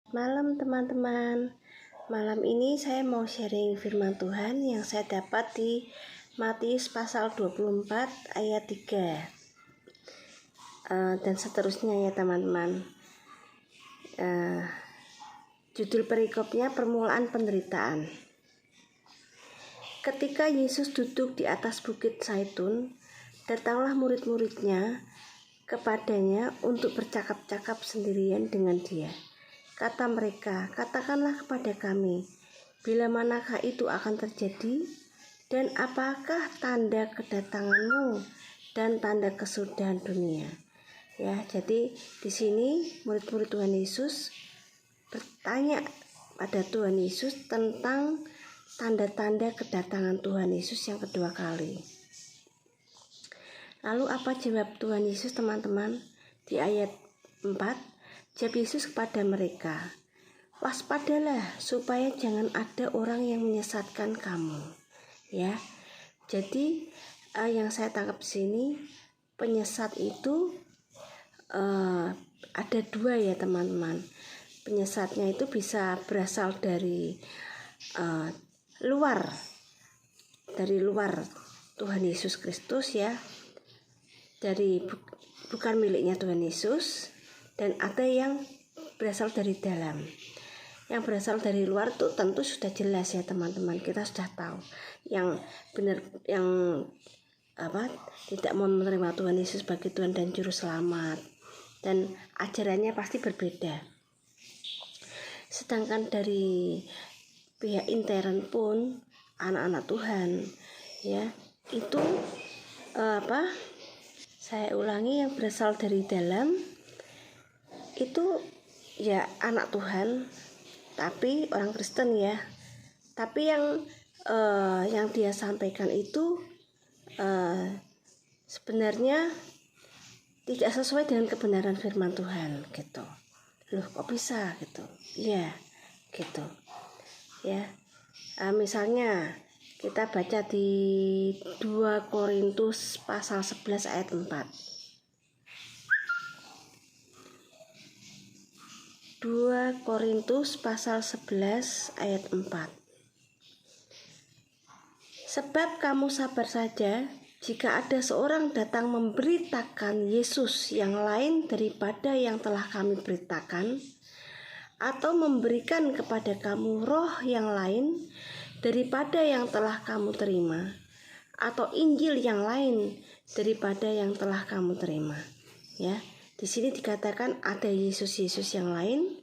Malam teman-teman. Malam ini saya mau sharing firman Tuhan yang saya dapat di Matius pasal 24 ayat 3 dan seterusnya ya teman-teman. Judul perikopnya permulaan penderitaan. Ketika Yesus duduk di atas bukit Zaitun, datanglah murid-muridnya kepadanya untuk bercakap-cakap sendirian dengan dia. Kata mereka, katakanlah kepada kami, bila manakah itu akan terjadi, dan apakah tanda kedatanganmu dan tanda kesudahan dunia? Ya, jadi di sini murid-murid Tuhan Yesus bertanya pada Tuhan Yesus tentang tanda-tanda kedatangan Tuhan Yesus yang kedua kali. Lalu apa jawab Tuhan Yesus teman-teman? Di ayat 4, jawab Yesus kepada mereka, waspadalah supaya jangan ada orang yang menyesatkan kamu. Ya, jadi yang saya tangkap di sini, penyesat itu ada dua ya teman-teman. Penyesatnya itu bisa berasal dari luar Tuhan Yesus Kristus ya, bukan miliknya Tuhan Yesus, dan ada yang berasal dari dalam. Yang berasal dari luar itu tentu sudah jelas ya teman-teman, kita sudah tahu yang benar, yang tidak mau menerima Tuhan Yesus sebagai Tuhan dan Juru Selamat, dan ajarannya pasti berbeda. Sedangkan dari pihak intern pun anak-anak Tuhan ya, itu saya ulangi, yang berasal dari dalam itu ya anak Tuhan, tapi orang Kristen ya. Tapi yang dia sampaikan itu sebenarnya tidak sesuai dengan kebenaran firman Tuhan gitu. Loh, kok bisa gitu? Ya, gitu. Ya. Misalnya kita baca di 2 Korintus pasal 11 ayat 4. 2 Korintus pasal 11 ayat 4. Sebab kamu sabar saja jika ada seorang datang memberitakan Yesus yang lain daripada yang telah kami beritakan, atau memberikan kepada kamu roh yang lain daripada yang telah kamu terima, atau Injil yang lain daripada yang telah kamu terima. Ya, di sini dikatakan ada Yesus yang lain,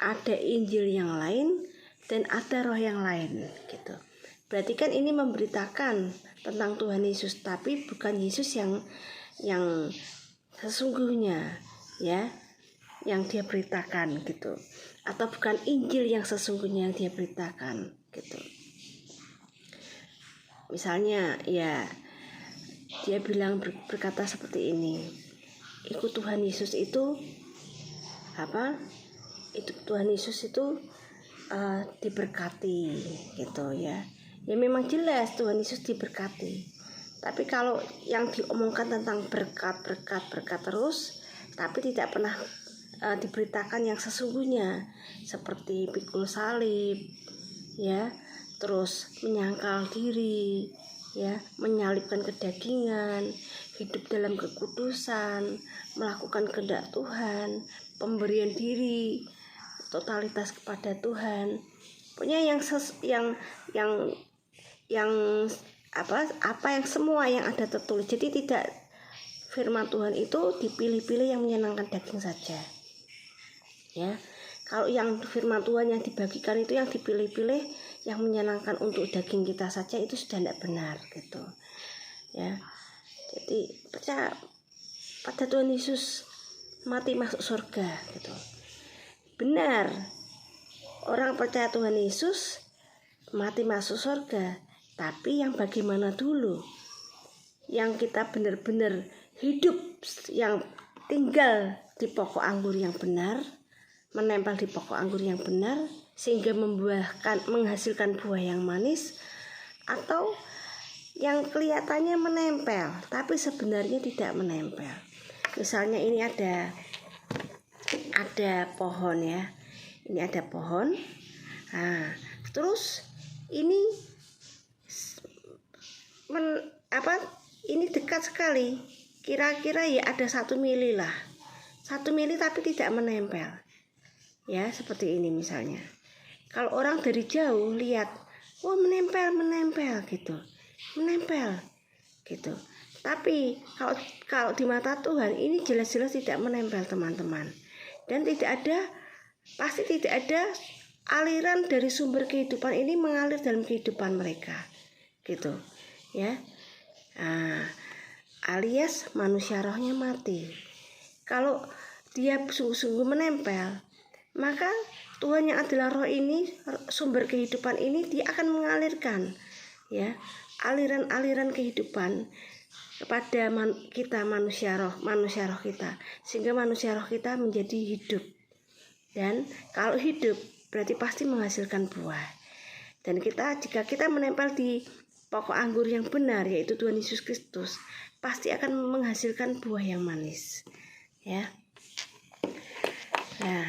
ada Injil yang lain, dan ada roh yang lain gitu. Berarti kan ini memberitakan tentang Tuhan Yesus, tapi bukan Yesus yang sesungguhnya ya, yang dia beritakan gitu, atau bukan Injil yang sesungguhnya yang dia beritakan gitu. Misalnya ya, dia bilang berkata seperti ini, ikut Tuhan Yesus itu Tuhan Yesus itu diberkati gitu ya. Ya memang jelas Tuhan Yesus diberkati. Tapi kalau yang diomongkan tentang berkat terus, tapi tidak pernah diberitakan yang sesungguhnya, seperti pikul salib ya, terus menyangkal diri ya, menyalibkan kedagingan, hidup dalam kekudusan, melakukan kehendak Tuhan, pemberian diri, totalitas kepada Tuhan. Pokoknya yang semua yang ada tertulis. Jadi tidak firman Tuhan itu dipilih-pilih yang menyenangkan daging saja. Ya. Kalau yang firman Tuhan yang dibagikan itu yang dipilih-pilih yang menyenangkan untuk daging kita saja, itu sudah tidak benar gitu. Ya. Jadi percaya pada Tuhan Yesus, mati masuk surga gitu. Benar. Orang percaya Tuhan Yesus mati masuk surga, tapi yang bagaimana dulu? Yang kita benar-benar hidup, yang tinggal di pokok anggur yang benar, menempel di pokok anggur yang benar, sehingga menghasilkan buah yang manis, atau yang kelihatannya menempel tapi sebenarnya tidak menempel. Misalnya ini ada pohon ya, Ini ada pohon. Nah, terus ini ini dekat sekali. Kira-kira ya ada 1 mili lah. 1 mili tapi tidak menempel. Ya, seperti ini misalnya. Kalau orang dari jauh lihat, wah menempel gitu. Menempel gitu. Tapi kalau di mata Tuhan ini jelas-jelas tidak menempel, teman-teman. Dan pasti tidak ada aliran dari sumber kehidupan ini mengalir dalam kehidupan mereka. Gitu. Ya. Nah, alias manusia rohnya mati. Kalau dia sungguh-sungguh menempel, maka Tuhan yang adalah roh ini, sumber kehidupan ini, dia akan mengalirkan ya aliran-aliran kehidupan kepada kita manusia roh kita, sehingga manusia roh kita menjadi hidup. Dan kalau hidup berarti pasti menghasilkan buah. Dan jika kita menempel di pokok anggur yang benar, yaitu Tuhan Yesus Kristus, pasti akan menghasilkan buah yang manis. Ya. Nah,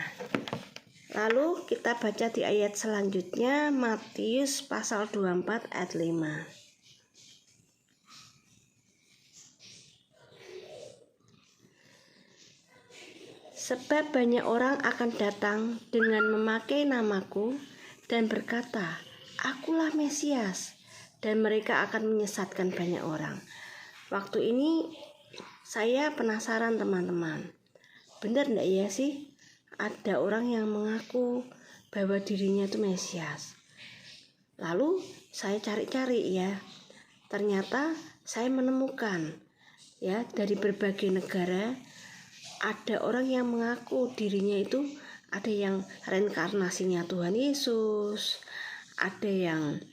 lalu kita baca di ayat selanjutnya, Matius pasal 24 ayat 5. Sebab banyak orang akan datang dengan memakai namaku dan berkata, "Akulah Mesias," dan mereka akan menyesatkan banyak orang. Waktu ini saya penasaran, teman-teman. Benar enggak ya sih ada orang yang mengaku bahwa dirinya itu Mesias? Lalu saya cari-cari ya. Ternyata saya menemukan ya dari berbagai negara ada orang yang mengaku dirinya itu, ada yang reinkarnasinya Tuhan Yesus, ada yang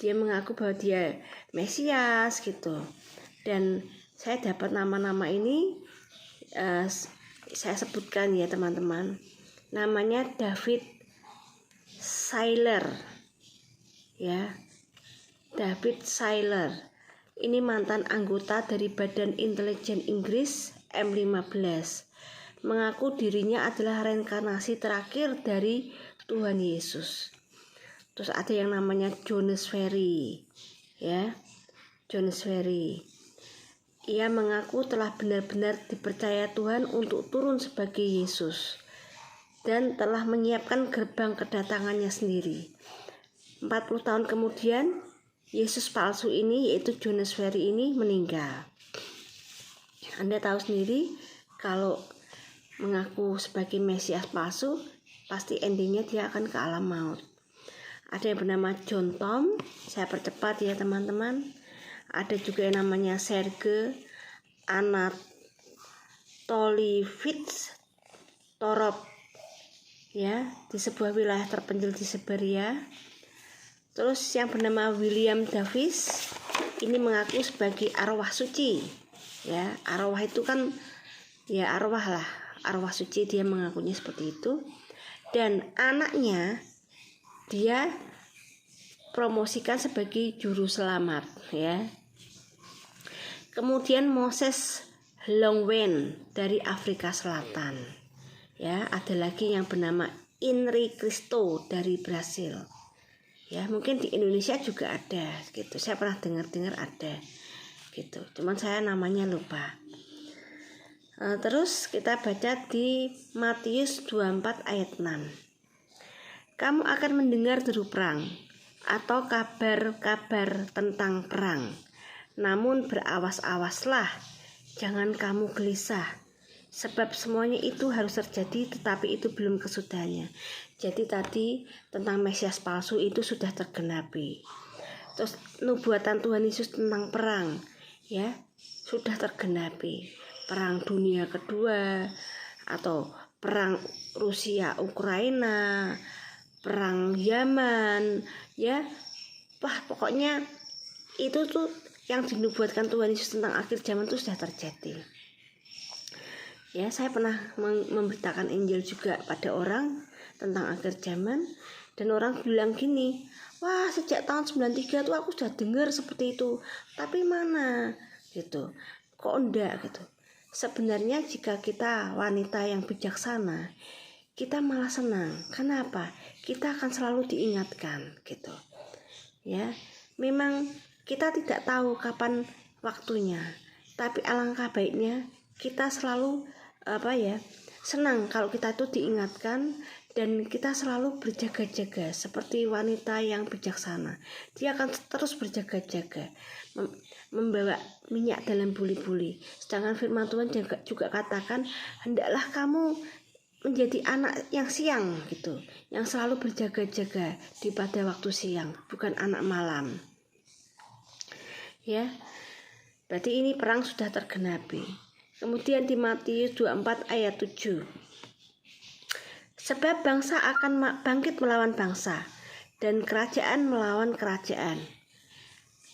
dia mengaku bahwa dia Mesias gitu. Dan saya dapat nama-nama ini, saya sebutkan ya teman-teman. Namanya David Seiler ya. David Seiler ini mantan anggota dari Badan Intelijen Inggris M15, mengaku dirinya adalah reinkarnasi terakhir dari Tuhan Yesus. Terus ada yang namanya Jonas Ferry ya. Jonas Ferry, ia mengaku telah benar-benar dipercaya Tuhan untuk turun sebagai Yesus dan telah menyiapkan gerbang kedatangannya sendiri. 40 tahun kemudian Yesus palsu ini, yaitu Jonas Ferry ini, meninggal. Anda tahu sendiri kalau mengaku sebagai Mesias palsu, pasti endingnya dia akan ke alam maut. Ada yang bernama John Tom, saya percepat ya teman-teman. Ada juga yang namanya Sergei Anatolievich Torov ya, di sebuah wilayah terpencil di Siberia. Terus yang bernama William Davis ini mengaku sebagai arwah suci. Ya, arwah itu kan ya arwah lah, arwah suci, dia mengakunya seperti itu. Dan anaknya dia promosikan sebagai juru selamat ya. Kemudian Moses Longwen dari Afrika Selatan. Ya, ada lagi yang bernama Inri Cristo dari Brasil. Ya, mungkin di Indonesia juga ada gitu. Saya pernah dengar ada gitu. Cuman saya namanya lupa. Terus kita baca di Matius 24 ayat 6. Kamu akan mendengar deru perang atau kabar-kabar tentang perang. Namun berawas-awaslah, jangan kamu gelisah. Sebab semuanya itu harus terjadi, tetapi itu belum kesudahannya. Jadi tadi tentang Mesias palsu itu sudah tergenapi. Terus nubuatan Tuhan Yesus tentang perang ya sudah tergenapi. Perang dunia kedua atau perang Rusia Ukraina, perang Yaman ya. Wah, pokoknya itu tuh yang dinubuatkan Tuhan Yesus tentang akhir zaman itu sudah terjadi. Ya, saya pernah memberitakan Injil juga pada orang tentang akhir zaman, dan orang bilang gini, wah sejak tahun 93 tuh aku sudah dengar seperti itu, tapi mana gitu, kok enggak gitu. Sebenarnya jika kita wanita yang bijaksana, kita malah senang. Kenapa? Kita akan selalu diingatkan gitu. Ya, memang kita tidak tahu kapan waktunya, tapi alangkah baiknya kita selalu senang kalau kita itu diingatkan, dan kita selalu berjaga-jaga seperti wanita yang bijaksana. Dia akan terus berjaga-jaga, membawa minyak dalam buli-buli. Sedangkan firman Tuhan juga katakan, hendaklah kamu menjadi anak yang siang gitu, yang selalu berjaga-jaga di pada waktu siang, bukan anak malam. Ya, berarti ini perang sudah tergenapi. Kemudian di Matius 24 ayat 7. Sebab bangsa akan bangkit melawan bangsa, dan kerajaan melawan kerajaan.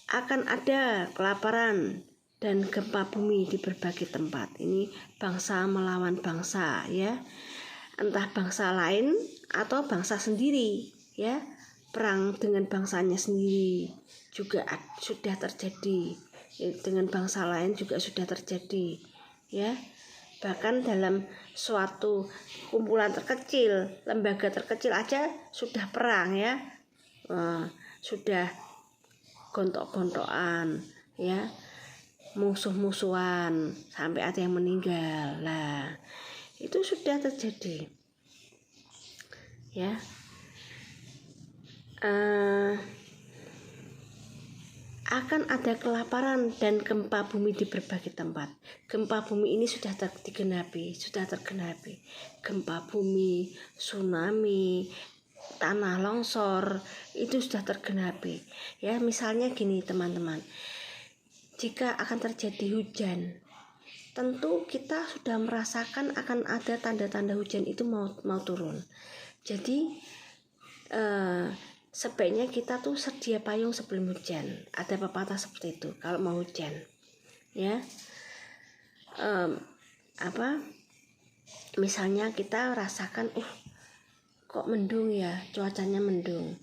Akan ada kelaparan dan gempa bumi di berbagai tempat. Ini bangsa melawan bangsa, ya. Entah bangsa lain atau bangsa sendiri, ya. Perang dengan bangsanya sendiri juga sudah terjadi. Dengan bangsa lain juga sudah terjadi, ya. Bahkan dalam suatu kumpulan terkecil, lembaga terkecil aja sudah perang, ya. Sudah gontok-gontokan, ya, musuh-musuhan sampai ada yang meninggal. Lah, itu sudah terjadi, ya. Akan ada kelaparan dan gempa bumi di berbagai tempat. Gempa bumi ini sudah tergenapi. Gempa bumi, tsunami, tanah longsor itu sudah tergenapi. Ya, misalnya gini teman-teman. Jika akan terjadi hujan, tentu kita sudah merasakan akan ada tanda-tanda hujan itu mau turun. Jadi sebaiknya kita tuh sedia payung sebelum hujan. Ada pepatah seperti itu kalau mau hujan, ya. Misalnya kita rasakan kok mendung ya, cuacanya mendung,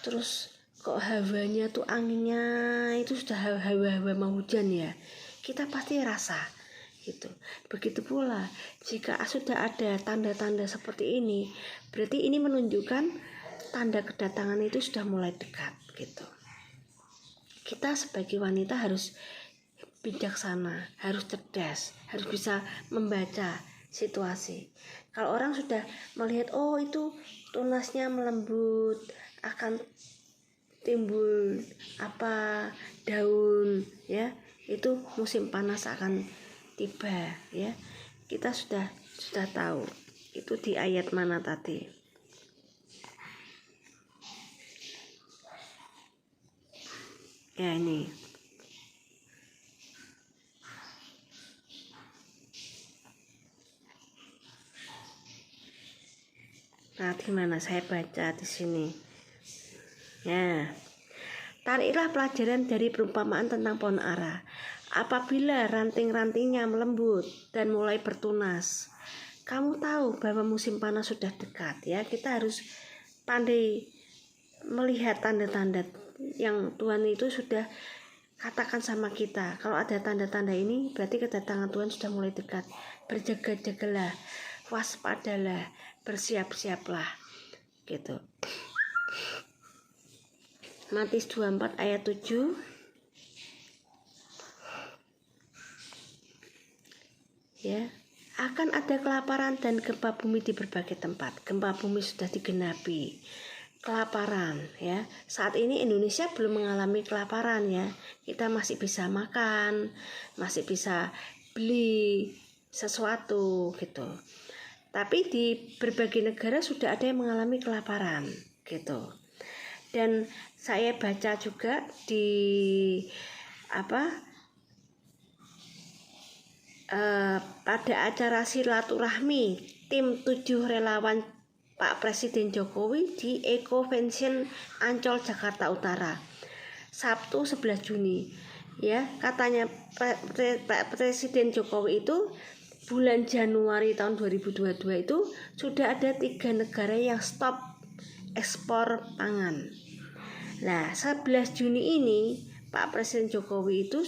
terus kok hawanya tuh anginnya itu sudah hawa-hawa mau hujan ya, kita pasti rasa gitu. Begitu pula jika sudah ada tanda-tanda seperti ini, berarti ini menunjukkan tanda kedatangan itu sudah mulai dekat gitu. Kita sebagai wanita harus bijaksana, harus cerdas, harus bisa membaca situasi. Kalau orang sudah melihat itu tunasnya melembut, akan timbul daun, ya, itu musim panas akan tiba, ya. Kita sudah tahu. Itu di ayat mana tadi? Ya, ini. Nah, di mana saya baca di sini? Ya. Tariklah pelajaran dari perumpamaan tentang pohon ara. Apabila ranting-rantingnya melembut dan mulai bertunas, kamu tahu bahwa musim panas sudah dekat, ya. Kita harus pandai melihat tanda-tanda yang Tuhan itu sudah katakan sama kita. Kalau ada tanda-tanda ini, berarti kedatangan Tuhan sudah mulai dekat. Berjaga-jagalah, waspadalah, bersiap-siaplah, gitu. Matius 24 ayat 7. Ya, akan ada kelaparan dan gempa bumi di berbagai tempat. Gempa bumi sudah digenapi. Kelaparan, ya. Saat ini Indonesia belum mengalami kelaparan, ya. Kita masih bisa makan, masih bisa beli sesuatu gitu. Tapi di berbagai negara sudah ada yang mengalami kelaparan gitu. Dan saya baca juga di pada acara silaturahmi tim 7 relawan Pak Presiden Jokowi di Ecovention Ancol Jakarta Utara Sabtu 11 Juni, ya. Katanya Pak Presiden Jokowi itu bulan Januari tahun 2022 itu sudah ada 3 negara yang stop ekspor pangan. Nah, 11 Juni ini Pak Presiden Jokowi itu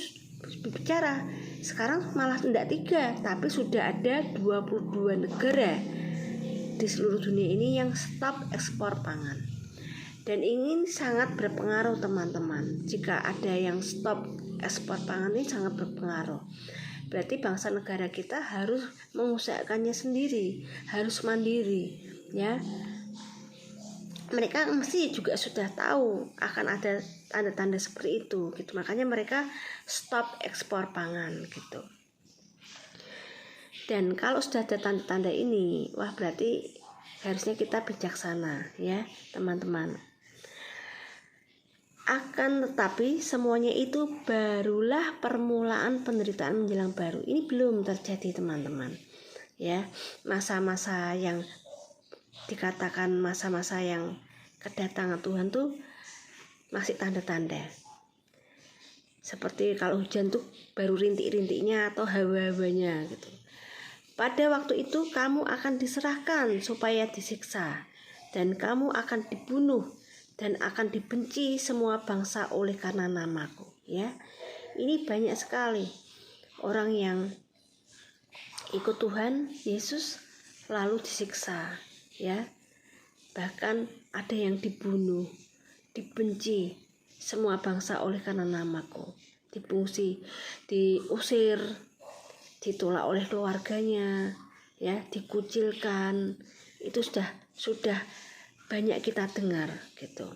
bicara, sekarang malah tidak 3, tapi sudah ada 22 negara di seluruh dunia ini yang stop ekspor pangan. Dan ini sangat berpengaruh teman-teman. Jika ada yang stop ekspor pangan ini sangat berpengaruh. Berarti bangsa negara kita harus mengusahakannya sendiri, harus mandiri, ya. Mereka mesti juga sudah tahu akan ada tanda-tanda seperti itu, gitu. Makanya mereka stop ekspor pangan, gitu. Dan kalau sudah ada tanda-tanda ini, wah berarti harusnya kita bijaksana, ya teman-teman. Akan tetapi semuanya itu barulah permulaan penderitaan menjelang baru. Ini belum terjadi teman-teman, ya. Masa-masa yang dikatakan masa-masa yang kedatangan Tuhan tuh masih tanda-tanda. Seperti kalau hujan tuh baru rintik-rintiknya atau hawa-hawanya gitu. Pada waktu itu kamu akan diserahkan supaya disiksa, dan kamu akan dibunuh dan akan dibenci semua bangsa oleh karena namaku, ya. Ini banyak sekali orang yang ikut Tuhan Yesus lalu disiksa, ya. Bahkan ada yang dibunuh, dibenci semua bangsa oleh karena namaku, diusir, ditolak oleh keluarganya, ya, dikucilkan. Itu sudah banyak kita dengar gitu.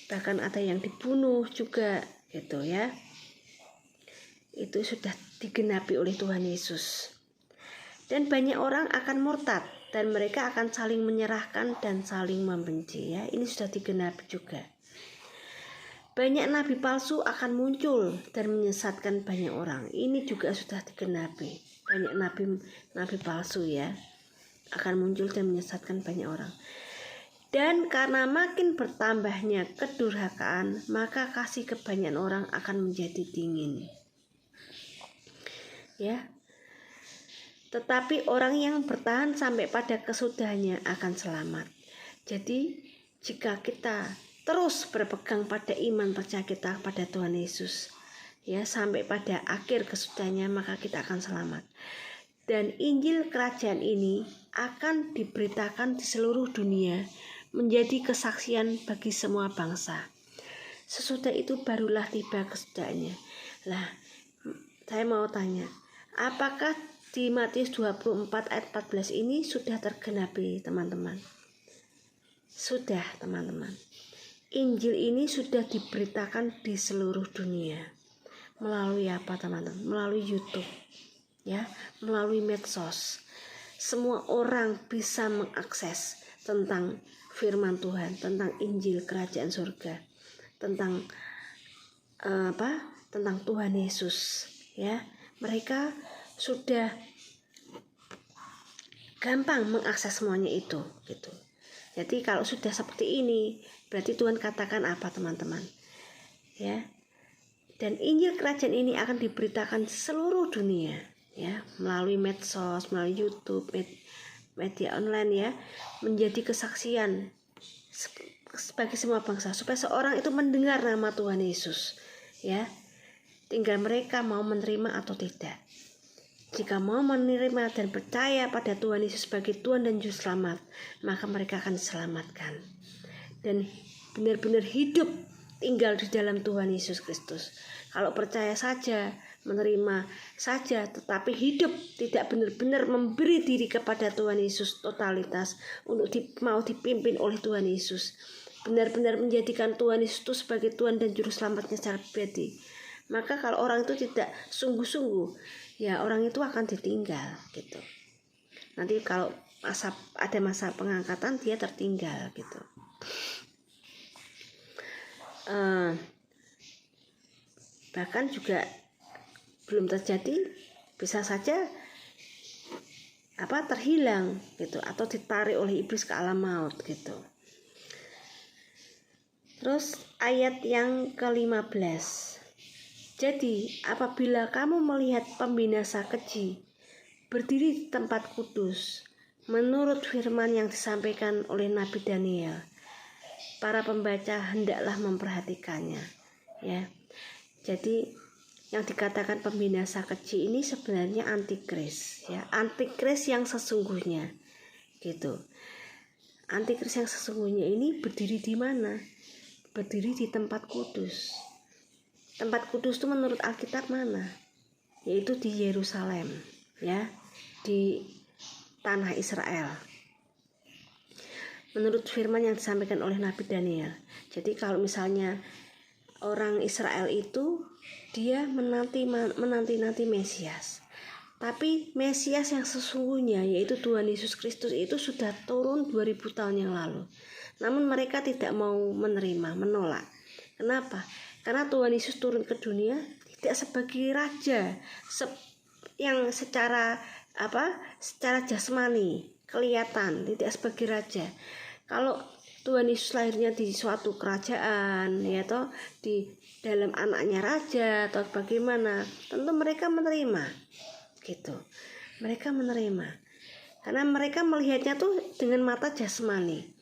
Bahkan ada yang dibunuh juga gitu, ya. Itu sudah digenapi oleh Tuhan Yesus. Dan banyak orang akan murtad dan mereka akan saling menyerahkan dan saling membenci, ya. Ini sudah digenapi juga. Banyak nabi palsu akan muncul dan menyesatkan banyak orang. Ini juga sudah digenapi. Banyak nabi palsu, ya, akan muncul dan menyesatkan banyak orang. Dan karena makin bertambahnya kedurhakaan, maka kasih kebanyakan orang akan menjadi dingin, ya. Tetapi orang yang bertahan sampai pada kesudahannya akan selamat. Jadi jika kita terus berpegang pada iman percaya kita pada Tuhan Yesus, ya, sampai pada akhir kesudahannya, maka kita akan selamat. Dan Injil Kerajaan ini akan diberitakan di seluruh dunia menjadi kesaksian bagi semua bangsa. Sesudah itu barulah tiba kesudahannya. Lah, saya mau tanya, apakah di Matius 24 ayat 14 ini sudah tergenapi, teman-teman? Sudah, teman-teman. Injil ini sudah diberitakan di seluruh dunia. Melalui apa, teman-teman? Melalui YouTube, ya, melalui medsos. Semua orang bisa mengakses tentang firman Tuhan, tentang Injil Kerajaan Surga, tentang tentang Tuhan Yesus, ya. Mereka sudah gampang mengakses semuanya itu, gitu. Jadi kalau sudah seperti ini, berarti Tuhan katakan apa, teman-teman? Ya. Dan Injil Kerajaan ini akan diberitakan di seluruh dunia, ya, melalui medsos, melalui YouTube, media online, ya, menjadi kesaksian bagi semua bangsa, supaya seorang itu mendengar nama Tuhan Yesus, ya. Tinggal mereka mau menerima atau tidak. Jika mau menerima dan percaya pada Tuhan Yesus sebagai Tuhan dan Juru Selamat, maka mereka akan diselamatkan dan benar-benar hidup tinggal di dalam Tuhan Yesus Kristus. Kalau percaya saja, menerima saja, tetapi hidup tidak benar-benar memberi diri kepada Tuhan Yesus totalitas untuk mau dipimpin oleh Tuhan Yesus, benar-benar menjadikan Tuhan Yesus itu sebagai Tuhan dan Juru Selamatnya secara pribadi, maka kalau orang itu tidak sungguh-sungguh, ya, orang itu akan ditinggal, gitu. Nanti kalau ada masa pengangkatan, dia tertinggal, gitu. Bahkan juga belum terjadi, bisa saja terhilang, gitu, atau ditarik oleh iblis ke alam maut, gitu. Terus ayat yang ke-15. Jadi apabila kamu melihat pembinasa keji berdiri di tempat kudus, menurut firman yang disampaikan oleh Nabi Daniel, para pembaca hendaklah memperhatikannya, ya. Jadi yang dikatakan pembinasa keji ini sebenarnya antikris, ya, antikris yang sesungguhnya, gitu. Antikris yang sesungguhnya ini berdiri di mana? Berdiri di tempat kudus. Tempat kudus itu menurut Alkitab mana? Yaitu di Yerusalem, ya, di tanah Israel. Menurut firman yang disampaikan oleh Nabi Daniel. Jadi kalau misalnya orang Israel itu dia menanti Mesias. Tapi Mesias yang sesungguhnya yaitu Tuhan Yesus Kristus itu sudah turun 2000 tahun yang lalu. Namun mereka tidak mau menerima, menolak. Kenapa? Karena Tuhan Yesus turun ke dunia tidak sebagai raja yang secara jasmani kelihatan, tidak sebagai raja. Kalau Tuhan Yesus lahirnya di suatu kerajaan, ya toh, di dalam anaknya raja atau bagaimana, tentu mereka menerima, gitu. Mereka menerima, karena mereka melihatnya tuh dengan mata jasmani,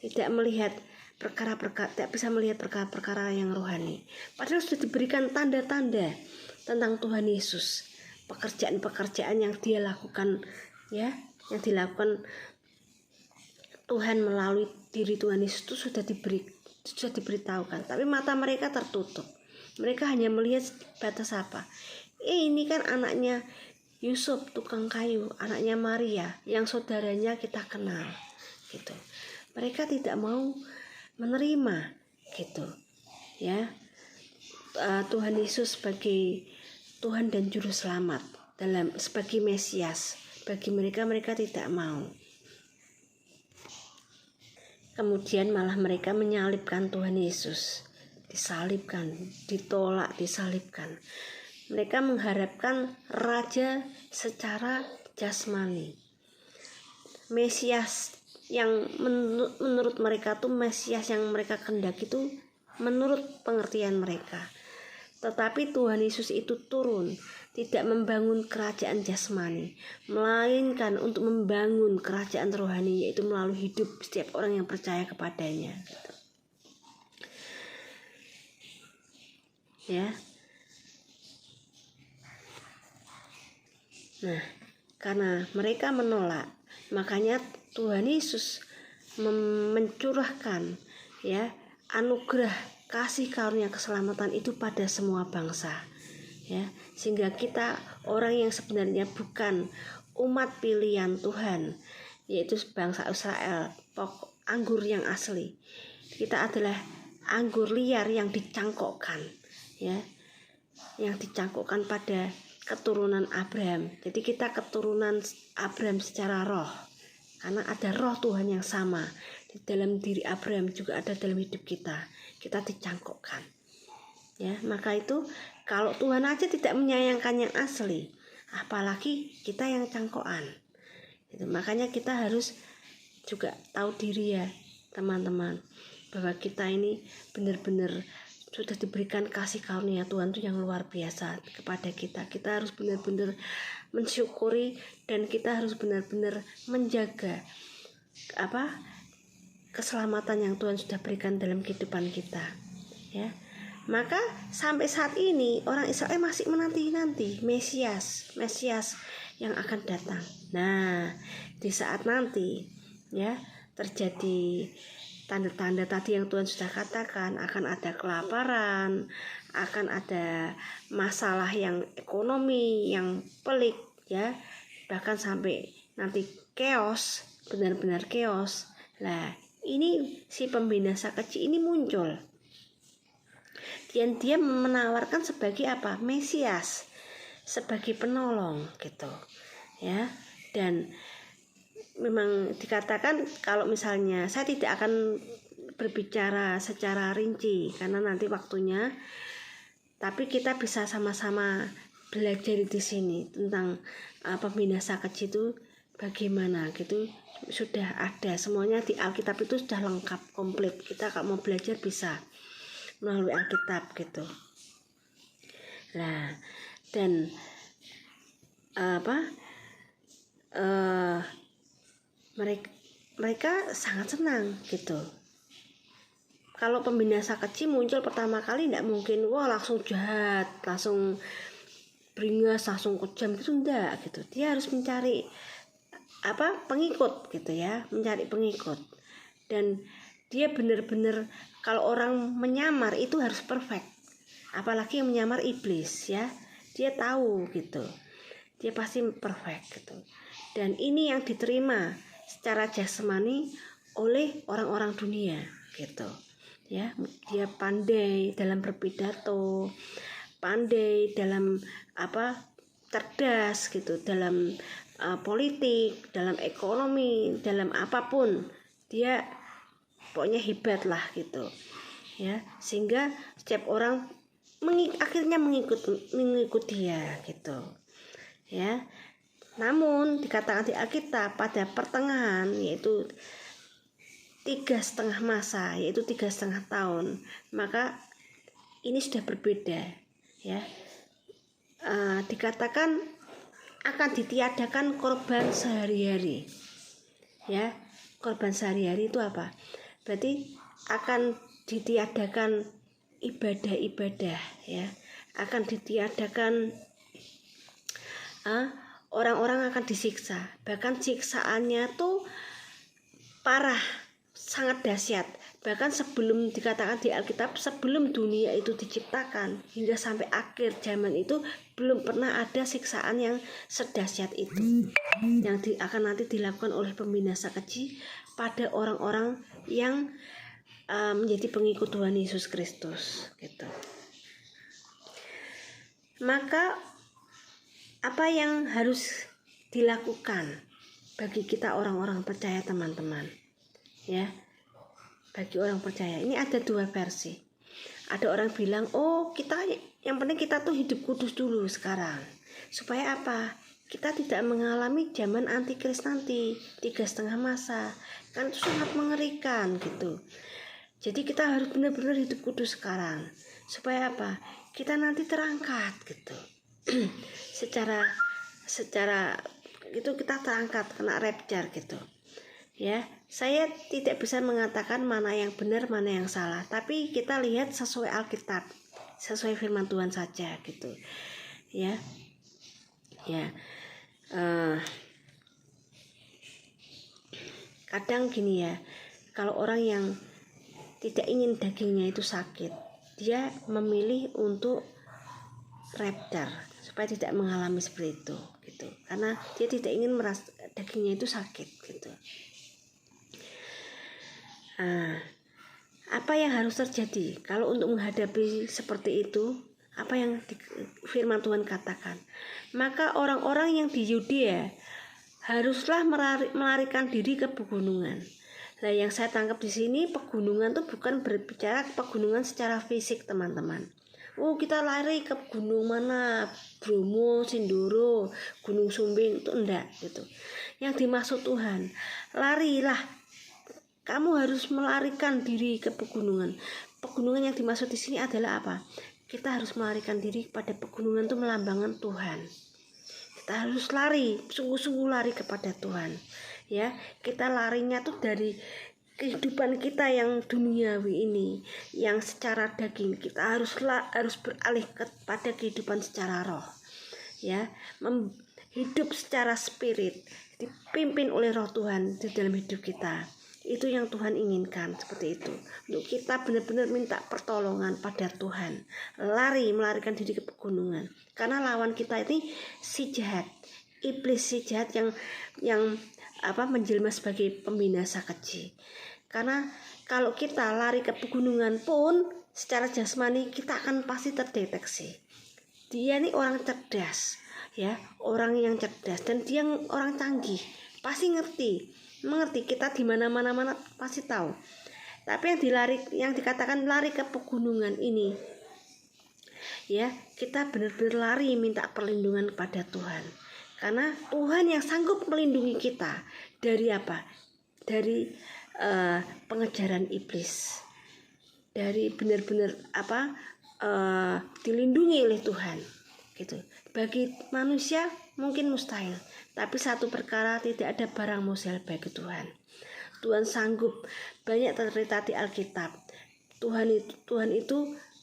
tidak melihat tidak bisa melihat perkara-perkara yang rohani. Padahal sudah diberikan tanda-tanda tentang Tuhan Yesus, pekerjaan-pekerjaan yang dia lakukan, ya, yang dilakukan Tuhan melalui diri Tuhan Yesus itu sudah diberitahukan. Tapi mata mereka tertutup. Mereka hanya melihat batas apa? Ini kan anaknya Yusuf tukang kayu, anaknya Maria yang saudaranya kita kenal, gitu. Mereka tidak mau menerima, gitu, ya, Tuhan Yesus sebagai Tuhan dan Juru Selamat, sebagai Mesias. Bagi mereka tidak mau. Kemudian malah mereka menyalibkan Tuhan Yesus, disalibkan, ditolak, disalibkan. Mereka mengharapkan raja secara jasmani, Mesias yang menurut mereka tuh Mesias yang mereka kehendaki itu menurut pengertian mereka. Tetapi Tuhan Yesus itu turun tidak membangun kerajaan jasmani, melainkan untuk membangun kerajaan rohani, yaitu melalui hidup setiap orang yang percaya kepadanya, gitu. Ya. Nah, karena mereka menolak, makanya Tuhan Yesus mencurahkan, ya, anugerah kasih karunia keselamatan itu pada semua bangsa, ya, sehingga kita orang yang sebenarnya bukan umat pilihan Tuhan, yaitu bangsa Israel, anggur yang asli, kita adalah anggur liar yang dicangkokkan, ya, yang dicangkokkan pada keturunan Abraham. Jadi kita keturunan Abraham secara roh, karena ada roh Tuhan yang sama di dalam diri Abraham, juga ada dalam hidup kita. Kita dicangkokkan, ya. Maka itu kalau Tuhan aja tidak menyayangkan yang asli, apalagi kita yang cangkokan, gitu. Makanya kita harus juga tahu diri, ya teman-teman, bahwa kita ini benar-benar sudah diberikan kasih karunia Tuhan itu yang luar biasa kepada kita. Kita harus benar-benar mensyukuri dan kita harus benar-benar menjaga keselamatan yang Tuhan sudah berikan dalam kehidupan kita, ya. Maka sampai saat ini orang Israel masih menanti Mesias yang akan datang. Nah, di saat nanti, ya, terjadi tanda-tanda tadi yang Tuhan sudah katakan, akan ada kelaparan, akan ada masalah yang ekonomi yang pelik, ya, bahkan sampai nanti chaos, benar-benar chaos. Nah, ini si pembinasa kecil ini muncul, dan dia menawarkan sebagai apa? Mesias, sebagai penolong, gitu, ya. Dan memang dikatakan kalau misalnya saya tidak akan berbicara secara rinci karena nanti waktunya, tapi kita bisa sama-sama belajar di sini tentang pembinasa kecil itu bagaimana, gitu. Sudah ada semuanya di Alkitab, itu sudah lengkap komplit. Kita kalau mau belajar bisa melalui Alkitab, gitu. Nah, dan mereka sangat senang, gitu. Kalau pembinasa kecil muncul pertama kali tidak mungkin langsung jahat, langsung beringas, langsung kejam, gitu, enggak, gitu. Dia harus mencari pengikut, gitu, ya, mencari pengikut. dan dia benar-benar, kalau orang menyamar itu harus perfect, apalagi yang menyamar iblis ya, dia tahu gitu, dia pasti perfect gitu. Dan ini yang diterima secara jasmani oleh orang-orang dunia gitu ya. Dia pandai dalam berpidato, pandai dalam cerdas gitu, dalam politik, dalam ekonomi, dalam apapun dia pokoknya hebat lah gitu ya, sehingga setiap orang akhirnya mengikut dia gitu ya. Namun dikatakan di Alkitab pada pertengahan, yaitu 3,5 masa, yaitu 3,5 tahun, maka ini sudah berbeda ya. Dikatakan akan ditiadakan korban sehari-hari ya. Korban sehari-hari itu apa? Berarti akan ditiadakan ibadah-ibadah ya, akan ditiadakan orang-orang akan disiksa, bahkan siksaannya tuh parah, sangat dahsyat. Bahkan sebelum, dikatakan di Alkitab, sebelum dunia itu diciptakan hingga sampai akhir zaman itu belum pernah ada siksaan yang sedahsyat itu yang akan nanti dilakukan oleh pembinasa keji pada orang-orang yang menjadi pengikut Tuhan Yesus Kristus gitu. Maka apa yang harus dilakukan bagi kita orang-orang percaya, teman-teman ya? Bagi orang percaya ini ada dua versi. Ada orang bilang, oh kita yang penting kita tuh hidup kudus dulu sekarang, supaya apa? Kita tidak mengalami zaman antikris nanti, 3,5 masa, kan itu sangat mengerikan gitu. Jadi kita harus benar-benar hidup kudus sekarang, supaya apa? Kita nanti terangkat gitu. secara itu kita terangkat, kena rapture gitu ya. Saya tidak bisa mengatakan mana yang benar mana yang salah, tapi kita lihat sesuai Alkitab, sesuai firman Tuhan saja gitu ya. Kadang gini ya, kalau orang yang tidak ingin dagingnya itu sakit, dia memilih untuk rapture supaya tidak mengalami seperti itu gitu, karena dia tidak ingin merasa dagingnya itu sakit gitu. Apa yang harus terjadi kalau untuk menghadapi seperti itu? Apa yang firman Tuhan katakan? Maka orang-orang yang di Yudea haruslah melarikan diri ke pegunungan. Nah, yang saya tangkap di sini, pegunungan itu bukan berbicara pegunungan secara fisik, teman-teman. Oh, kita lari ke gunung mana? Bromo, Sindoro, Gunung Sumbing, itu enggak gitu. Yang dimaksud Tuhan, larilah. Kamu harus melarikan diri ke pegunungan. Pegunungan yang dimaksud di sini adalah apa? Kita harus melarikan diri pada pegunungan, itu melambangkan Tuhan. Kita harus lari, sungguh-sungguh lari kepada Tuhan. Ya, kita larinya tuh dari kehidupan kita yang duniawi ini, yang secara daging. Kita harus beralih kepada kehidupan secara roh. Ya, hidup secara spirit, dipimpin oleh Roh Tuhan di dalam hidup kita. Itu yang Tuhan inginkan, seperti itu. Untuk kita benar-benar minta pertolongan pada Tuhan, melarikan diri ke pegunungan. Karena lawan kita ini si jahat, iblis, si jahat yang menjelma sebagai pembinasa keji. Karena kalau kita lari ke pegunungan pun secara jasmani kita akan pasti terdeteksi. Dia ini orang cerdas, ya, orang yang cerdas, dan dia orang canggih, pasti mengerti kita di mana-mana pasti tahu. Tapi yang dikatakan lari ke pegunungan ini, ya, kita benar-benar lari minta perlindungan kepada Tuhan. Karena Tuhan yang sanggup melindungi kita dari apa? Dari pengejaran iblis. Dari benar-benar dilindungi oleh Tuhan. Gitu. Bagi manusia mungkin mustahil, tapi satu perkara, tidak ada barang mustahil bagi Tuhan. Tuhan sanggup. Banyak tercerita di Alkitab. Tuhan itu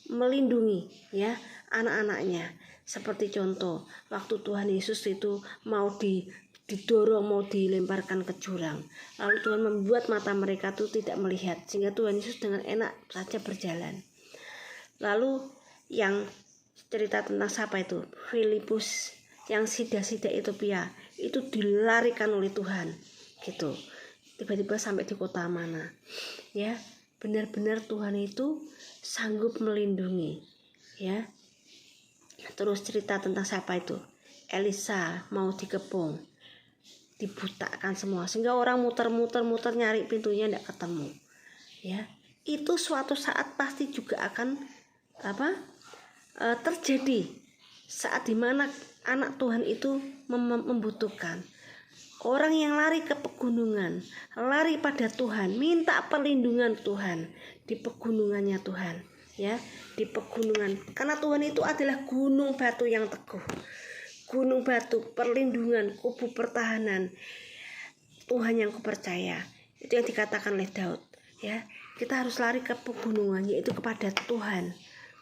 melindungi ya anak-anaknya. Seperti contoh, waktu Tuhan Yesus itu mau didorong mau dilemparkan ke jurang. Lalu Tuhan membuat mata mereka tuh tidak melihat, sehingga Tuhan Yesus dengan enak saja berjalan. Lalu yang cerita tentang siapa itu? Filipus yang sida-sida Ethiopia itu dilarikan oleh Tuhan gitu. Tiba-tiba sampai di kota mana. Ya, benar-benar Tuhan itu sanggup melindungi. Ya. Terus cerita tentang siapa itu? Elisa mau dikepung, dibutakan semua, sehingga orang muter-muter nyari pintunya tidak ketemu. Ya, itu suatu saat pasti juga akan terjadi saat dimana anak Tuhan itu membutuhkan. Orang yang lari ke pegunungan, lari pada Tuhan, minta perlindungan Tuhan di pegunungannya Tuhan, ya, di pegunungan. Karena Tuhan itu adalah gunung batu yang teguh, gunung batu perlindungan, kubu pertahanan. Tuhan yang kupercaya, itu yang dikatakan oleh Daud, ya. Kita harus lari ke pegunungan, yaitu kepada Tuhan,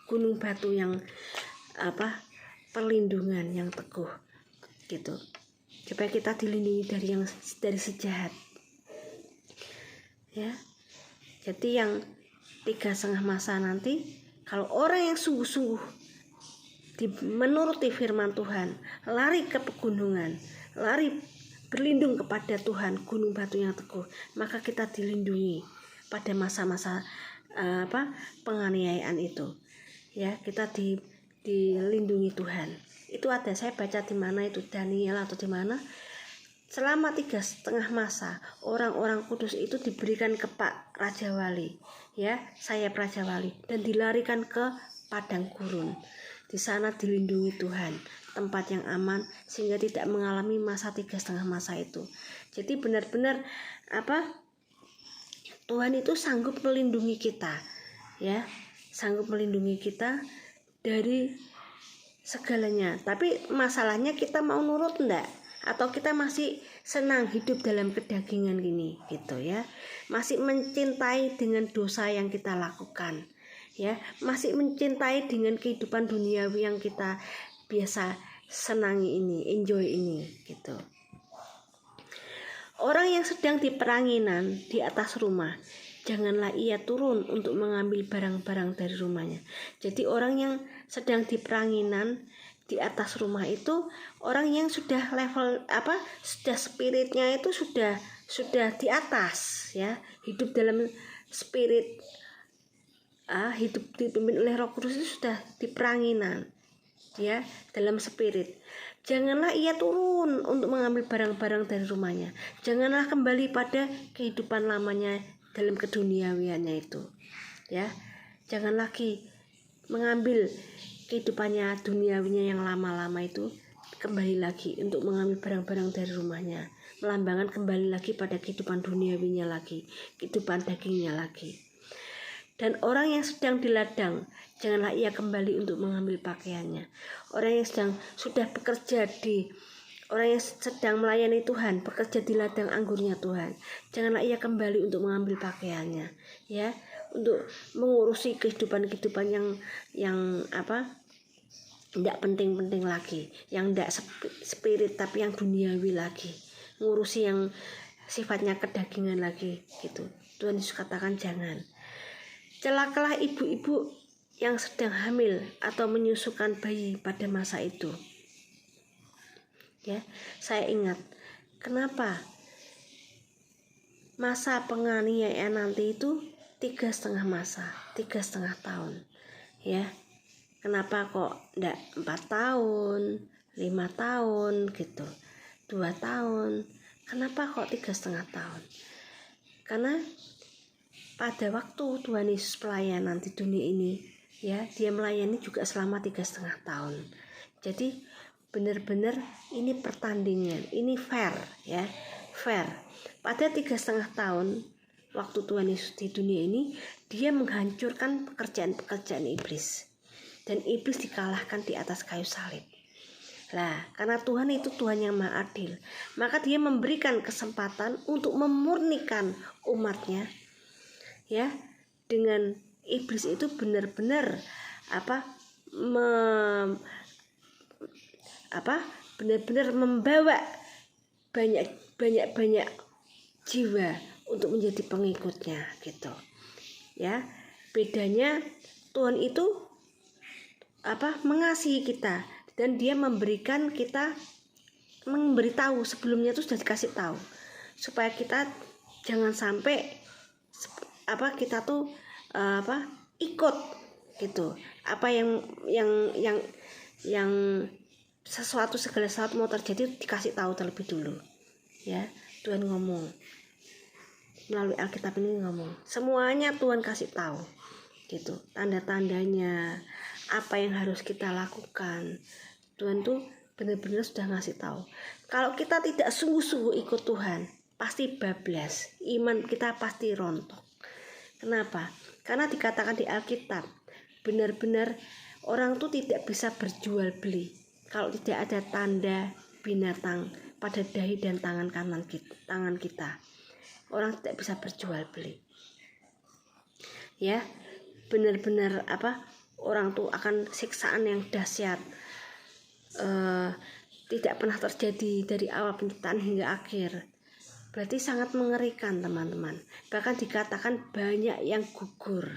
gunung batu yang perlindungan yang teguh, gitu. Supaya kita dilindungi dari si jahat. Ya. Jadi yang 3,5 masa nanti, kalau orang yang sungguh-sungguh menuruti firman Tuhan, lari ke pegunungan, lari berlindung kepada Tuhan, gunung batu yang teguh, maka kita dilindungi pada masa-masa penganiayaan itu. Ya, kita dilindungi Tuhan. Itu ada, saya baca di mana itu, Daniel atau di mana, selama 3,5 masa orang-orang kudus itu diberikan ke Pak Raja Wali, ya, sayap Raja Wali, dan dilarikan ke padang gurun. Di sana dilindungi Tuhan, tempat yang aman, sehingga tidak mengalami masa 3,5 masa itu. Jadi benar-benar Tuhan itu sanggup melindungi kita, ya, sanggup melindungi kita dari segalanya. Tapi masalahnya kita mau nurut enggak? Atau kita masih senang hidup dalam kedagingan gini, gitu ya. Masih mencintai dengan dosa yang kita lakukan, ya. Masih mencintai dengan kehidupan duniawi yang kita biasa senangi ini, enjoy ini, gitu. Orang yang sedang di peranginan di atas rumah, janganlah ia turun untuk mengambil barang-barang dari rumahnya. Jadi orang yang sedang di peranginan di atas rumah itu orang yang sudah level sudah spiritnya itu sudah di atas, ya. Hidup dalam spirit, hidup dipimpin oleh Roh Kudus itu sudah di peranginan, ya, dalam spirit. Janganlah ia turun untuk mengambil barang-barang dari rumahnya. Janganlah kembali pada kehidupan lamanya dalam keduniawiannya itu, ya. Jangan lagi mengambil kehidupannya duniawinya yang lama-lama itu, kembali lagi untuk mengambil barang-barang dari rumahnya, melambangkan kembali lagi pada kehidupan duniawinya lagi, kehidupan dagingnya lagi. Dan orang yang sedang di ladang, janganlah ia kembali untuk mengambil pakaiannya. Orang yang sudah bekerja orang yang sedang melayani Tuhan, bekerja di ladang anggurnya Tuhan, janganlah ia kembali untuk mengambil pakaiannya, ya, untuk mengurusi kehidupan yang tidak penting-penting lagi, yang tidak spirit tapi yang duniawi lagi, ngurusi yang sifatnya kedagingan lagi, gitu. Tuhan Yesus katakan jangan. Celakalah ibu-ibu yang sedang hamil atau menyusukan bayi pada masa itu. Ya, saya ingat kenapa masa penganiayaan nanti itu 3,5 masa, 3,5 tahun. Ya, kenapa kok enggak 4 tahun, 5 tahun gitu, 2 tahun? Kenapa kok 3,5 tahun? Karena pada waktu Tuhan Yesus pelayanan di dunia ini, ya, dia melayani juga selama 3,5 tahun. Jadi benar-benar ini pertandingan, ini fair, ya, fair. Pada 3,5 tahun waktu Tuhan Yesus di dunia ini, dia menghancurkan pekerjaan-pekerjaan iblis, dan iblis dikalahkan di atas kayu salib. Nah, karena Tuhan itu Tuhan yang maha adil, maka dia memberikan kesempatan untuk memurnikan umatnya, ya, dengan iblis itu benar-benar benar-benar membawa banyak jiwa untuk menjadi pengikutnya gitu. Ya, bedanya Tuhan itu mengasihi kita, dan dia memberitahu sebelumnya itu sudah dikasih tahu supaya kita jangan sampai kita tuh ikut gitu, apa yang segala sesuatu mau terjadi dikasih tahu terlebih dulu. Ya, Tuhan ngomong melalui Alkitab ini, ngomong semuanya Tuhan kasih tahu gitu, tanda-tandanya, apa yang harus kita lakukan. Tuhan tuh benar-benar sudah ngasih tahu. Kalau kita tidak sungguh-sungguh ikut Tuhan, pasti bablas, iman kita pasti rontok. Kenapa? Karena dikatakan di Alkitab, benar-benar orang tuh tidak bisa berjual beli kalau tidak ada tanda binatang pada dahi dan tangan kita. Orang tidak bisa berjual beli. Ya, benar-benar orang tuh akan siksaan yang dahsyat, tidak pernah terjadi dari awal penciptaan hingga akhir. Berarti sangat mengerikan, teman-teman. Bahkan dikatakan banyak yang gugur,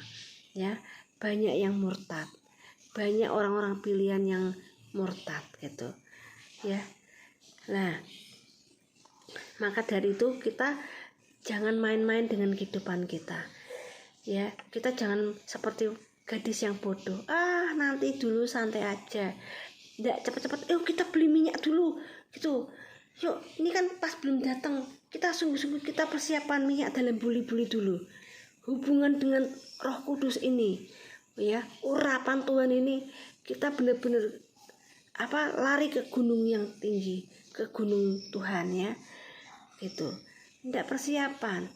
ya, banyak yang murtad, banyak orang-orang pilihan yang murtad gitu, ya. Nah, maka dari itu kita jangan main-main dengan kehidupan kita, ya. Kita jangan seperti gadis yang bodoh, nanti dulu, santai aja, nggak cepet-cepet, kita beli minyak dulu gitu. Yuk, ini kan pas belum datang, kita sungguh-sungguh kita persiapan minyak dalam buli-buli dulu. Hubungan dengan Roh Kudus ini, ya, urapan Tuhan ini, kita benar-benar lari ke gunung yang tinggi, ke gunung Tuhan, ya, gitu. Tidak persiapan,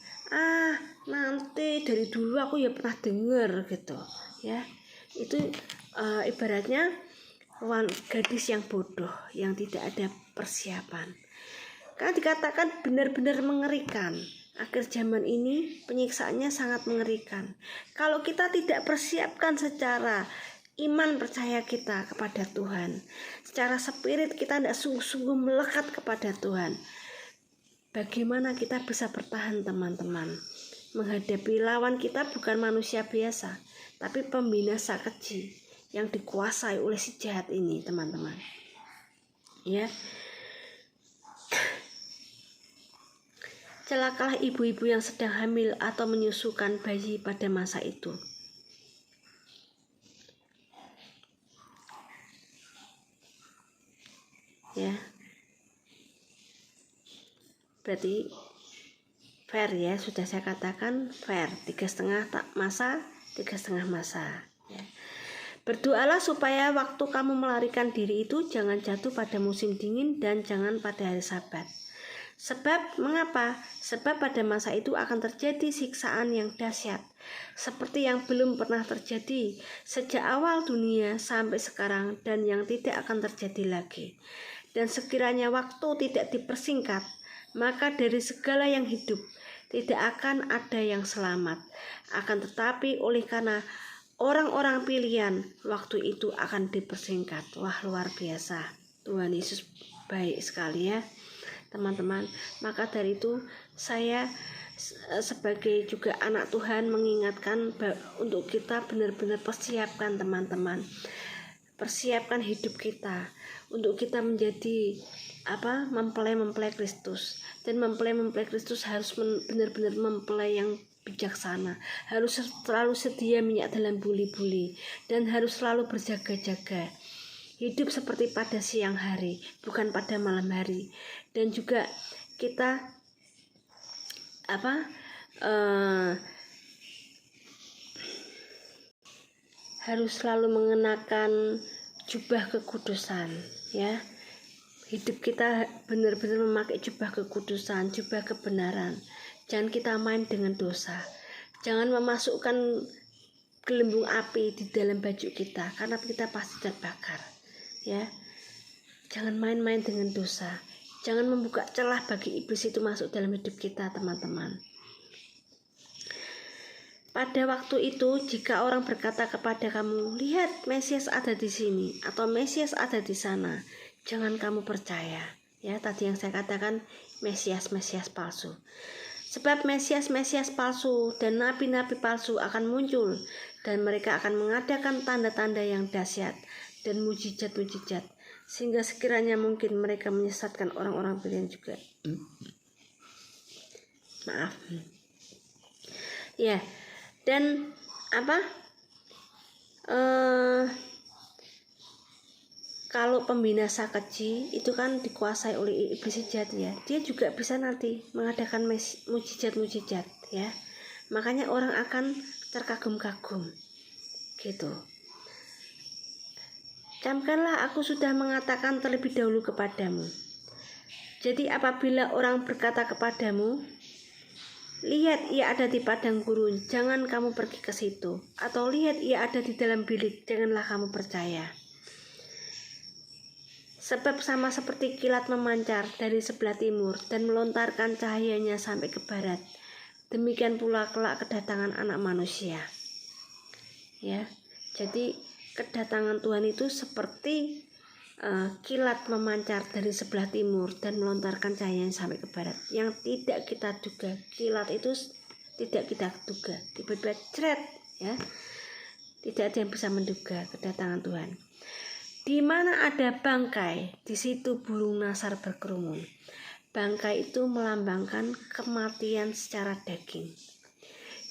nanti dari dulu aku ya pernah dengar gitu, ya. Itu ibaratnya gadis yang bodoh yang tidak ada persiapan. Karena dikatakan benar-benar mengerikan. Akhir zaman ini penyiksaannya sangat mengerikan. Kalau kita tidak persiapkan secara iman percaya kita kepada Tuhan, secara spirit kita tidak sungguh-sungguh melekat kepada Tuhan, bagaimana kita bisa bertahan, teman-teman? Menghadapi lawan kita bukan manusia biasa, tapi pembinasa keji yang dikuasai oleh si jahat ini, teman-teman. Ya. Celakalah ibu-ibu yang sedang hamil atau menyusukan bayi pada masa itu. Ya. Berarti fair, ya, sudah saya katakan fair, 3,5 masa, 3,5 masa, ya. Berdoalah supaya waktu kamu melarikan diri itu jangan jatuh pada musim dingin dan jangan pada hari Sabat. Sebab mengapa? Sebab pada masa itu akan terjadi siksaan yang dahsyat, seperti yang belum pernah terjadi sejak awal dunia sampai sekarang, dan yang tidak akan terjadi lagi. Dan sekiranya waktu tidak dipersingkat, maka dari segala yang hidup tidak akan ada yang selamat. Akan tetapi oleh karena orang-orang pilihan, waktu itu akan dipersingkat. Wah, luar biasa. Tuhan Yesus baik sekali, ya, teman-teman. Maka dari itu saya sebagai juga anak Tuhan mengingatkan untuk kita benar-benar persiapkan, teman-teman. Persiapkan hidup kita untuk kita menjadi mempelai Kristus. Dan mempelai Kristus harus benar-benar mempelai yang bijaksana, harus selalu sedia minyak dalam buli-buli, dan harus selalu berjaga-jaga. Hidup seperti pada siang hari, bukan pada malam hari. Dan juga kita harus selalu mengenakan jubah kekudusan, ya. Hidup kita benar-benar memakai jubah kekudusan, jubah kebenaran. Jangan kita main dengan dosa. Jangan memasukkan gelembung api di dalam baju kita, karena kita pasti terbakar, ya. Jangan main-main dengan dosa. Jangan membuka celah bagi iblis itu masuk dalam hidup kita, teman-teman. Pada waktu itu, jika orang berkata kepada kamu, lihat Mesias ada di sini, atau Mesias ada di sana, jangan kamu percaya. Ya, tadi yang saya katakan, Mesias palsu. Sebab Mesias palsu dan nabi-nabi palsu akan muncul, dan mereka akan mengadakan tanda-tanda yang dahsyat dan mujizat-mujizat, sehingga sekiranya mungkin mereka menyesatkan orang-orang pilihan juga. Maaf. Ya, dan kalau pembinasa keji itu kan dikuasai oleh iblis jahat ya, dia juga bisa nanti mengadakan mujizat-mujizat ya. Makanya orang akan terkagum-kagum gitu. Camkanlah aku sudah mengatakan terlebih dahulu kepadamu. Jadi apabila orang berkata kepadamu, lihat ia ada di padang gurun, jangan kamu pergi ke situ. Atau lihat ia ada di dalam bilik, janganlah kamu percaya. Sebab sama seperti kilat memancar dari sebelah timur dan melontarkan cahayanya sampai ke barat, demikian pula kelak kedatangan Anak Manusia. Ya, jadi kedatangan Tuhan itu seperti kilat memancar dari sebelah timur dan melontarkan cahayanya sampai ke barat. Yang tidak kita duga, kilat itu tidak kita duga, tiba-tiba cret ya. Tidak ada yang bisa menduga kedatangan Tuhan. Di mana ada bangkai, di situ burung nasar berkerumun. Bangkai itu melambangkan kematian secara daging.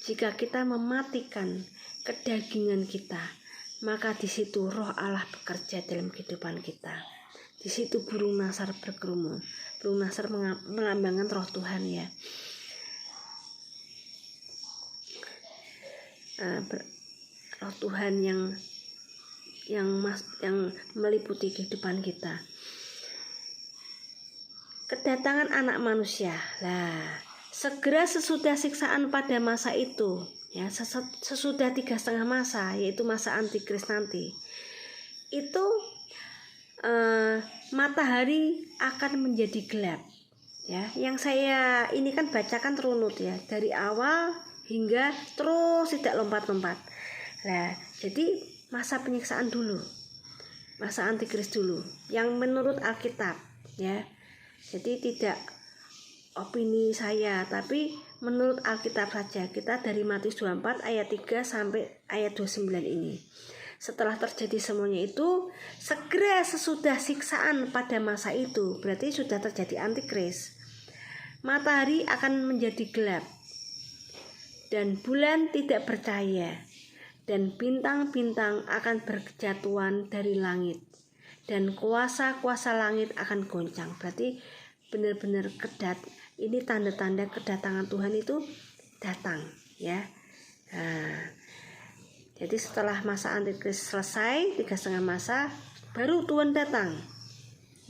Jika kita mematikan kedagingan kita, maka di situ roh Allah bekerja dalam kehidupan kita. Di situ burung nasar berkerumun. Burung nasar melambangkan roh Tuhan ya. Roh Tuhan yang meliputi kehidupan kita. Kedatangan Anak Manusia. Lah, segera sesudah siksaan pada masa itu, ya, sesudah 3,5 masa, yaitu masa antikris nanti, itu matahari akan menjadi gelap. Ya, yang saya ini kan bacakan runut ya, dari awal hingga terus tidak lompat-lompat. Nah, jadi masa penyiksaan dulu, masa antikris dulu, yang menurut Alkitab ya. Jadi tidak opini saya, tapi menurut Alkitab saja. Kita dari Matius 24 ayat 3 sampai ayat 29 ini. Setelah terjadi semuanya itu, segera sesudah siksaan pada masa itu, berarti sudah terjadi antikris. Matahari akan menjadi gelap, dan bulan tidak bercahaya, dan bintang-bintang akan berjatuhan dari langit, dan kuasa-kuasa langit akan goncang. Berarti benar-benar ini tanda-tanda kedatangan Tuhan itu datang ya. Nah, jadi setelah masa antikris selesai 3,5 masa, baru Tuhan datang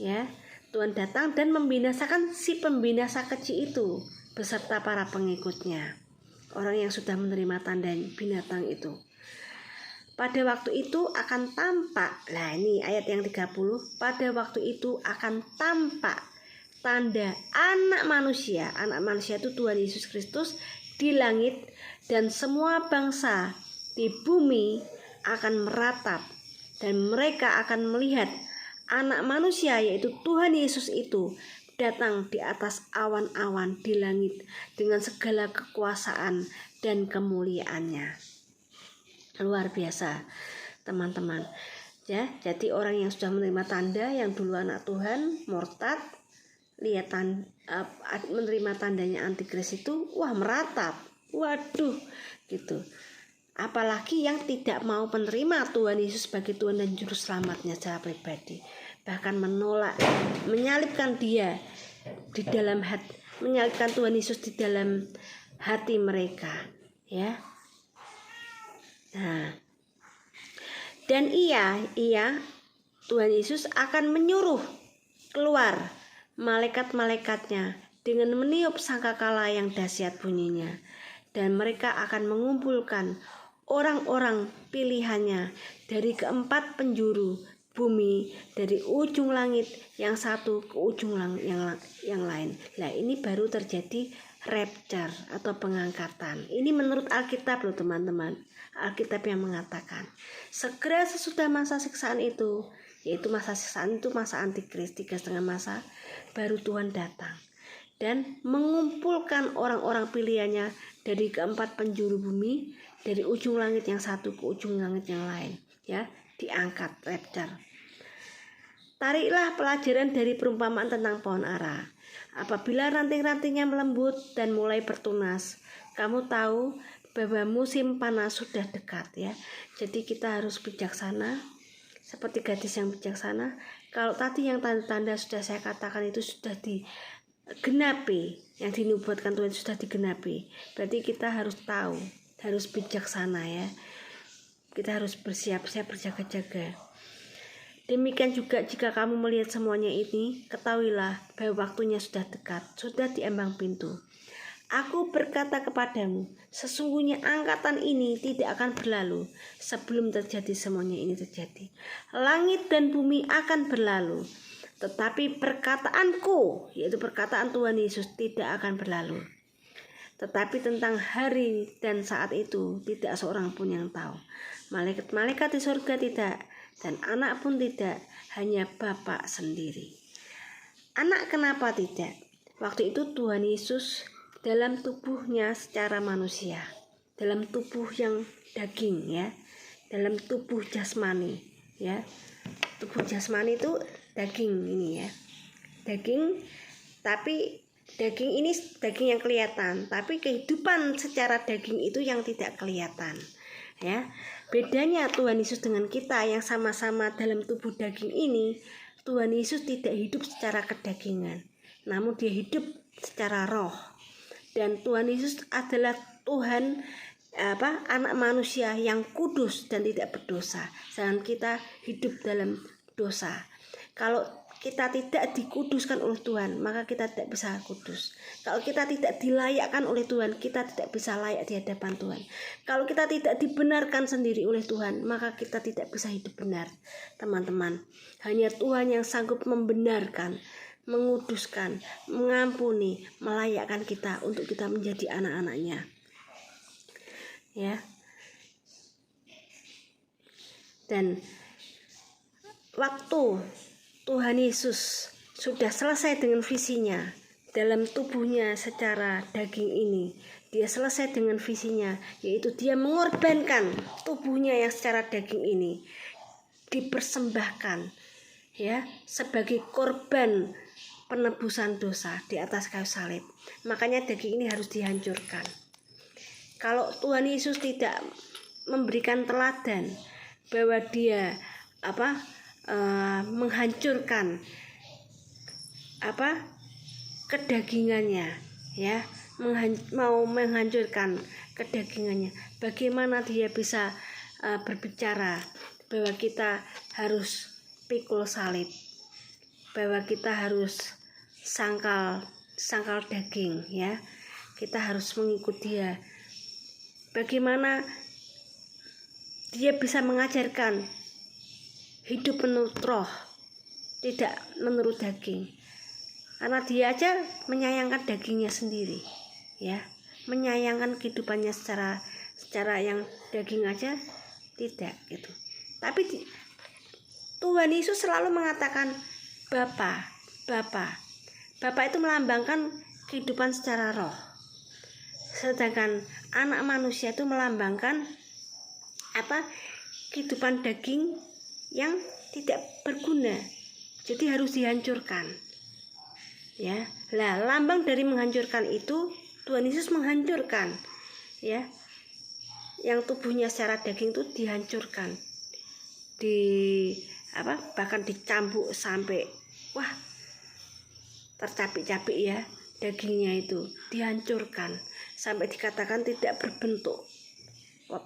ya. Tuhan datang dan membinasakan si pembinasa keji itu beserta para pengikutnya, orang yang sudah menerima tanda binatang itu. Pada waktu itu akan tampak, nah ini ayat yang 30, pada waktu itu akan tampak tanda Anak Manusia. Anak Manusia itu Tuhan Yesus Kristus di langit, dan semua bangsa di bumi akan meratap, dan mereka akan melihat Anak Manusia, yaitu Tuhan Yesus itu, datang di atas awan-awan di langit dengan segala kekuasaan dan kemuliaannya. Luar biasa teman-teman ya. Jadi orang yang sudah menerima tanda, yang dulu anak Tuhan murtad, lihat menerima tandanya antikris itu, wah meratap, waduh gitu. Apalagi yang tidak mau menerima Tuhan Yesus sebagai Tuhan dan Juru Selamatnya secara pribadi, bahkan menolak, menyalibkan dia di dalam hati, menyalibkan Tuhan Yesus di dalam hati mereka ya. Nah, dan ia Tuhan Yesus akan menyuruh keluar malaikat-malaikatnya dengan meniup sangkakala yang dahsyat bunyinya, dan mereka akan mengumpulkan orang-orang pilihannya dari keempat penjuru bumi, dari ujung langit yang satu ke ujung yang lain. Nah, ini baru terjadi rapture atau pengangkatan. Ini menurut Alkitab loh teman-teman. Alkitab yang mengatakan segera sesudah masa siksaan itu, yaitu masa siksaan itu masa antikris 3,5 masa, baru Tuhan datang. dan mengumpulkan orang-orang pilihannya dari keempat penjuru bumi, dari ujung langit yang satu ke ujung langit yang lain, ya, diangkat, rapture. Tariklah pelajaran dari perumpamaan tentang pohon ara. Apabila ranting-rantingnya melembut dan mulai bertunas, kamu tahu bahwa musim panas sudah dekat, ya. Jadi kita harus bijaksana, seperti gadis yang bijaksana. Kalau tadi yang tanda-tanda sudah saya katakan itu sudah digenapi, yang dinubuatkan Tuhan sudah digenapi, berarti kita harus tahu, harus bijaksana, ya. Kita harus bersiap-siap, berjaga-jaga. Demikian juga jika kamu melihat semuanya ini, ketahuilah bahwa waktunya sudah dekat, sudah di ambang pintu. Aku berkata kepadamu, sesungguhnya angkatan ini tidak akan berlalu sebelum terjadi semuanya ini terjadi. Langit dan bumi akan berlalu, tetapi perkataanku, yaitu perkataan Tuhan Yesus, tidak akan berlalu. Tetapi tentang hari dan saat itu tidak seorang pun yang tahu. Malaikat-malaikat di surga tidak, dan anak pun tidak, hanya Bapa sendiri. Anak kenapa tidak? Waktu itu Tuhan Yesus dalam tubuhnya secara manusia, dalam tubuh yang daging, ya, dalam tubuh jasmani, ya. Tubuh jasmani itu daging ini, ya, daging, tapi daging ini daging yang kelihatan, tapi kehidupan secara daging itu yang tidak kelihatan, ya. Bedanya Tuhan Yesus dengan kita yang sama-sama dalam tubuh daging ini, Tuhan Yesus tidak hidup secara kedagingan, namun dia hidup secara roh. Dan Tuhan Yesus adalah Tuhan, anak manusia yang kudus dan tidak berdosa. Sedangkan kita hidup dalam dosa. Kalau kita tidak dikuduskan oleh Tuhan, maka kita tidak bisa kudus. Kalau kita tidak dilayakkan oleh Tuhan, kita tidak bisa layak di hadapan Tuhan. Kalau kita tidak dibenarkan sendiri oleh Tuhan, maka kita tidak bisa hidup benar. Teman-teman, hanya Tuhan yang sanggup membenarkan, menguduskan, mengampuni, melayakkan kita untuk kita menjadi anak-anaknya, ya. Dan waktu Tuhan Yesus sudah selesai dengan visinya dalam tubuhnya secara daging ini, dia selesai dengan visinya, yaitu dia mengorbankan tubuhnya yang secara daging ini, dipersembahkan, ya, sebagai korban penebusan dosa di atas kayu salib. Makanya daging ini harus dihancurkan. Kalau Tuhan Yesus tidak memberikan teladan bahwa dia menghancurkan kedagingannya, ya, mau menghancurkan kedagingannya, bagaimana dia bisa berbicara bahwa kita harus pikul salib, bahwa kita harus sangkal daging, ya, kita harus mengikut dia. Bagaimana dia bisa mengajarkan hidup menurut roh, tidak menurut daging? Karena dia aja menyayangkan dagingnya sendiri, ya, menyayangkan kehidupannya secara yang daging aja tidak, gitu. Tapi Tuhan Yesus selalu mengatakan Bapa. Bapa itu melambangkan kehidupan secara roh, sedangkan anak manusia itu melambangkan kehidupan daging yang tidak berguna, jadi harus dihancurkan, ya. Lah, lambang dari menghancurkan itu Tuhan Yesus menghancurkan, ya, yang tubuhnya secara daging itu dihancurkan, bahkan dicambuk sampai tercapik-capik, ya, dagingnya itu dihancurkan sampai dikatakan tidak berbentuk.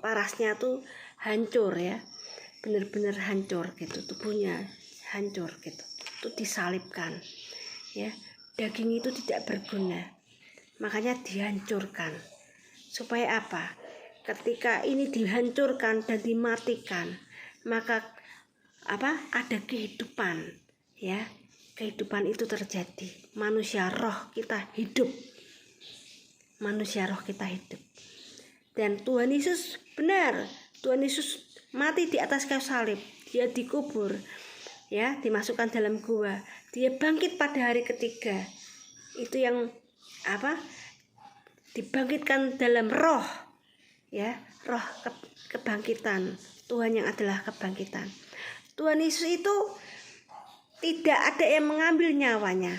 Parasnya tuh hancur, ya, benar-benar hancur gitu, tubuhnya hancur gitu, itu disalibkan, ya. Daging itu tidak berguna, makanya dihancurkan. Supaya apa? Ketika ini dihancurkan dan dimatikan, maka ada kehidupan, ya. Kehidupan itu terjadi, manusia roh kita hidup, dan Tuhan Yesus benar, Tuhan Yesus mati di atas kayu salib, dia dikubur, ya, dimasukkan dalam gua, dia bangkit pada hari ketiga. Itu yang dibangkitkan dalam roh, ya, roh kebangkitan. Tuhan yang adalah kebangkitan. Tuhan Yesus itu tidak ada yang mengambil nyawanya,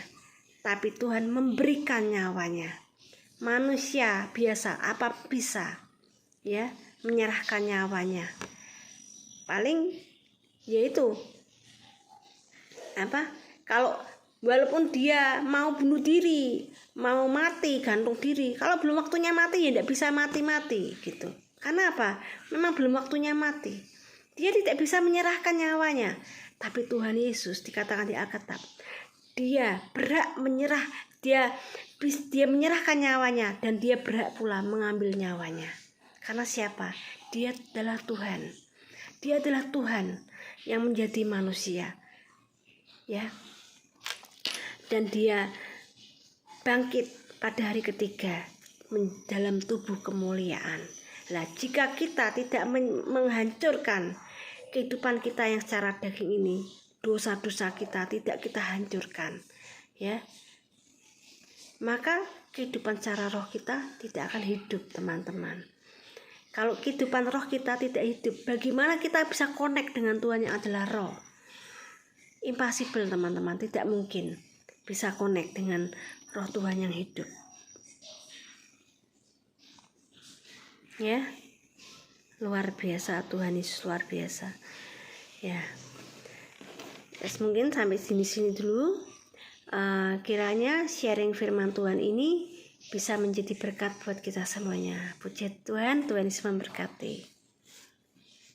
tapi Tuhan memberikan nyawanya. Manusia biasa apa bisa, ya, menyerahkan nyawanya. Paling yaitu kalau walaupun dia mau bunuh diri, mau mati, gantung diri, kalau belum waktunya mati ya tidak bisa mati-mati gitu. Karena apa? Memang belum waktunya mati. Dia tidak bisa menyerahkan nyawanya. Tapi Tuhan Yesus dikatakan di Alkitab, dia berhak menyerah, dia menyerahkan nyawanya, dan dia berhak pula mengambil nyawanya. Karena siapa? Dia adalah Tuhan. Dia adalah Tuhan yang menjadi manusia, ya. Dan dia bangkit pada hari ketiga dalam tubuh kemuliaan. Nah, jika kita tidak menghancurkan kehidupan kita yang secara daging ini, dosa-dosa kita tidak kita hancurkan, ya, maka kehidupan secara roh kita tidak akan hidup, teman-teman. Kalau kehidupan roh kita tidak hidup, bagaimana kita bisa connect dengan Tuhan yang adalah roh? Impossible, teman-teman, tidak mungkin bisa connect dengan roh Tuhan yang hidup. Ya, luar biasa, Tuhan Yesus luar biasa. Ya, mungkin sampai sini dulu. Kiranya sharing firman Tuhan ini bisa menjadi berkat buat kita semuanya. Puji Tuhan, Tuhan Yesus memberkati.